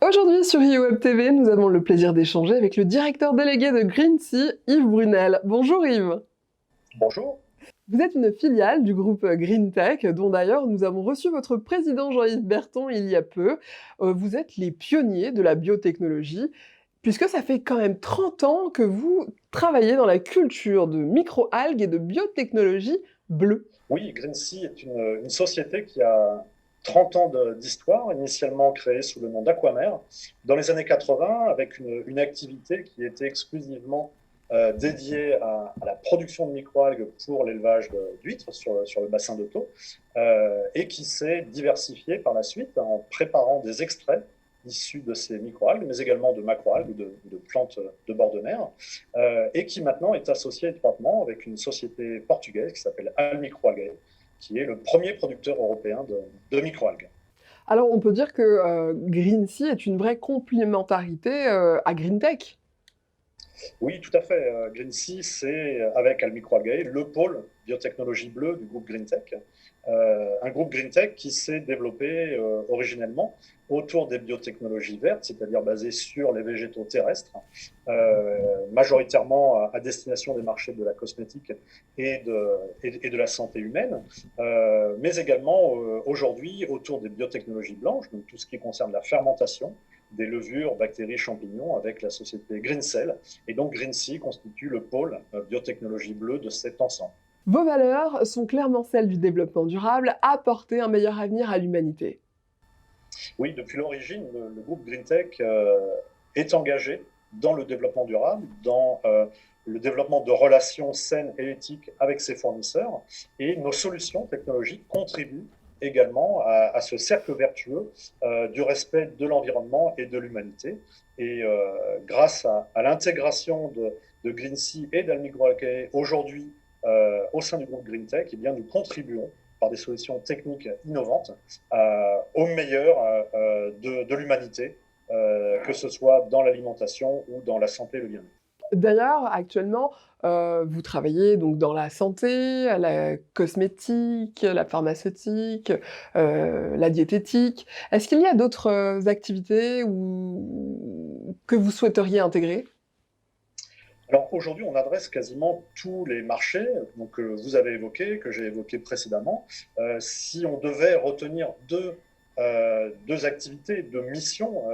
Aujourd'hui sur iWeb TV, nous avons le plaisir d'échanger avec le directeur délégué de Greensea, Yves Brunel. Bonjour Yves. Bonjour. Vous êtes une filiale du groupe GreenTech, dont d'ailleurs nous avons reçu votre président Jean-Yves Berton il y a peu. Vous êtes les pionniers de la biotechnologie, puisque ça fait quand même 30 ans que vous travaillez dans la culture de microalgues et de biotechnologie bleue. Oui, Greensea est une société qui a 30 ans d'histoire, initialement créée sous le nom d'Aquamer, dans les années 80, avec une activité qui était exclusivement dédiée à la production de microalgues pour l'élevage d'huîtres sur le bassin de Thau, et qui s'est diversifiée par la suite en préparant des extraits issus de ces microalgues, mais également de macroalgues ou de plantes de bord de mer, et qui maintenant est associé étroitement avec une société portugaise qui s'appelle Almicroalgae, qui est le premier producteur européen de microalgues. Alors on peut dire que Greensea est une vraie complémentarité à GreenTech. Oui, tout à fait. Greensea, c'est, avec Almicroalgae, le pôle biotechnologie bleue du groupe GreenTech. Un groupe GreenTech qui s'est développé originellement autour des biotechnologies vertes, c'est-à-dire basées sur les végétaux terrestres, majoritairement à destination des marchés de la cosmétique et de la santé humaine, mais également aujourd'hui autour des biotechnologies blanches, donc tout ce qui concerne la fermentation des levures, bactéries, champignons, avec la société Greencell. Et donc Greensea constitue le pôle biotechnologie bleue de cet ensemble. Vos valeurs sont clairement celles du développement durable, apporter un meilleur avenir à l'humanité. Oui, depuis l'origine, le groupe GreenTech est engagé dans le développement durable, dans le développement de relations saines et éthiques avec ses fournisseurs, et nos solutions technologiques contribuent également à ce cercle vertueux du respect de l'environnement et de l'humanité. Et grâce à l'intégration de Greensea et d'Almicroalgae aujourd'hui au sein du groupe GreenTech, eh bien, nous contribuons par des solutions techniques innovantes au meilleur de l'humanité, que ce soit dans l'alimentation ou dans la santé et le bien-être. D'ailleurs, actuellement, vous travaillez donc dans la santé, la cosmétique, la pharmaceutique, la diététique. Est-ce qu'il y a d'autres, activités que vous souhaiteriez intégrer? Alors aujourd'hui, on adresse quasiment tous les marchés donc, que vous avez évoqués, que j'ai évoqués précédemment. Si on devait retenir deux activités, deux missions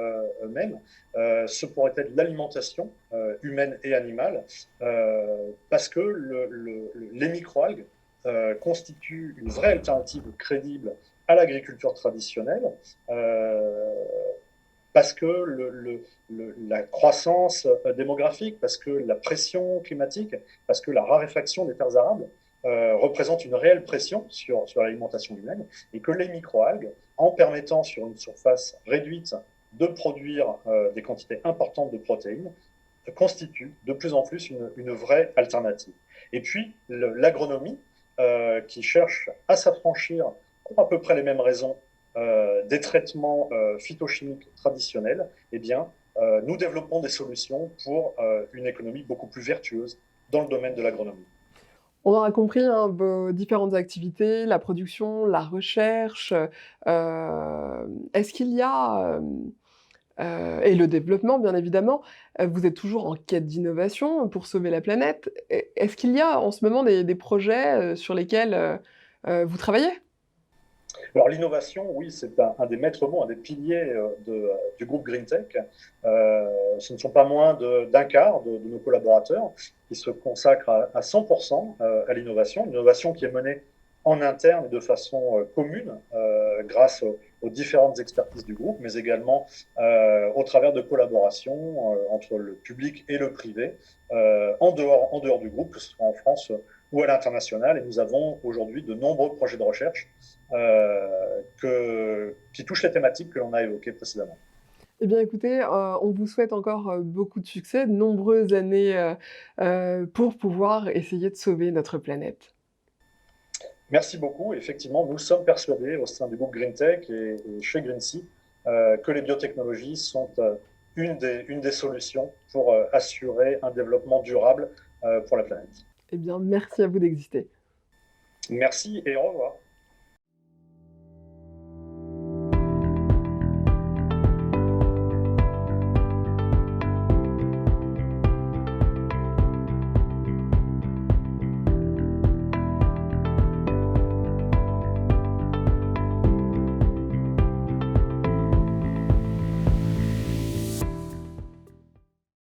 même, ce pourrait être l'alimentation humaine et animale, parce que les microalgues constituent une vraie alternative crédible à l'agriculture traditionnelle. Parce que la croissance démographique, parce que la pression climatique, parce que la raréfaction des terres arables représente une réelle pression sur l'alimentation humaine, et que les microalgues, en permettant sur une surface réduite de produire des quantités importantes de protéines, constituent de plus en plus une vraie alternative. Et puis l'agronomie, qui cherche à s'affranchir pour à peu près les mêmes raisons des traitements phytochimiques traditionnels, eh bien, nous développons des solutions pour une économie beaucoup plus vertueuse dans le domaine de l'agronomie. On aura compris, hein, vos différentes activités, la production, la recherche, est-ce qu'il y a, et le développement bien évidemment, vous êtes toujours en quête d'innovation pour sauver la planète. Est-ce qu'il y a en ce moment des projets, sur lesquels, vous travaillez? Alors l'innovation, oui, c'est un des maîtres mots, un des piliers du groupe GreenTech. Ce ne sont pas moins d'un quart de nos collaborateurs qui se consacrent à 100% à l'innovation, une innovation qui est menée en interne et de façon commune grâce aux différentes expertises du groupe, mais également au travers de collaborations entre le public et le privé en dehors du groupe, que ce soit en France ou à l'international. Et nous avons aujourd'hui de nombreux projets de recherche qui touchent les thématiques que l'on a évoquées précédemment. Eh bien écoutez, on vous souhaite encore, beaucoup de succès, de nombreuses années, pour pouvoir essayer de sauver notre planète. Merci beaucoup. Effectivement, nous sommes persuadés au sein du groupe GreenTech et chez Greensea que les biotechnologies sont une des solutions pour assurer un développement durable pour la planète. Eh bien merci à vous d'exister. Merci et au revoir.